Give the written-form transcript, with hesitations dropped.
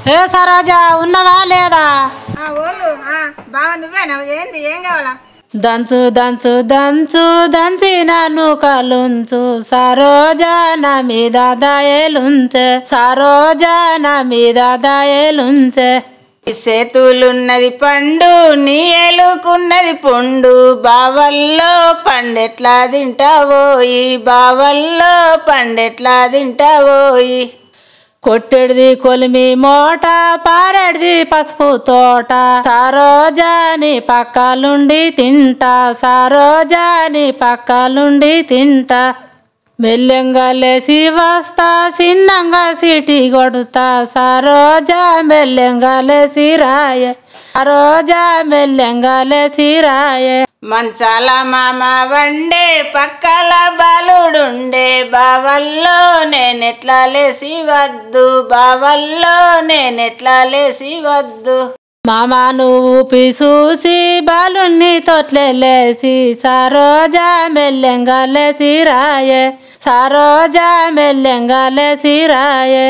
ఏ సరోజా ఉన్నవా లేదా? ఓళ్ళు బావ నువ్వేనా? ఏంది ఏం కావాలా? దంచు దంచు దంచు దంచి నన్ను కలుంచు సరోజా నా మీద దయలుంచే సరోజా నా మీద దయలుంచే. చేతులున్నది పండు నీ ఎలుకున్నది పొండు బావల్లో పండెట్లా తింటావోయి బావల్లో పండెట్లా తింటావోయి. కొట్టెడిది కొలిమి మోట పారెడిది పసుపు తోట సరోజాని పక్కలుండి తింటా సరోజాని పక్కలుండి తింటా. మెల్లెంగా లేసి వస్తా చిన్నంగా సిటీ కొడుతా సరోజా మెల్లెంగా లేసి రాయే సరోజా మెల్లెంగా లేసి రాయే. మంచాల మామ వండే పక్కల బాలుడుండే బావల్లో నేనెట్లా లేసి వద్దు బావల్లో నేనెట్లా లేసి వద్దు. మామ నువ్వు చూసి బాలుని తొట్లేసి సరోజా మెల్లెంగా లేసి రాయే సరోజా మెల్లెంగా లేసి రాయే.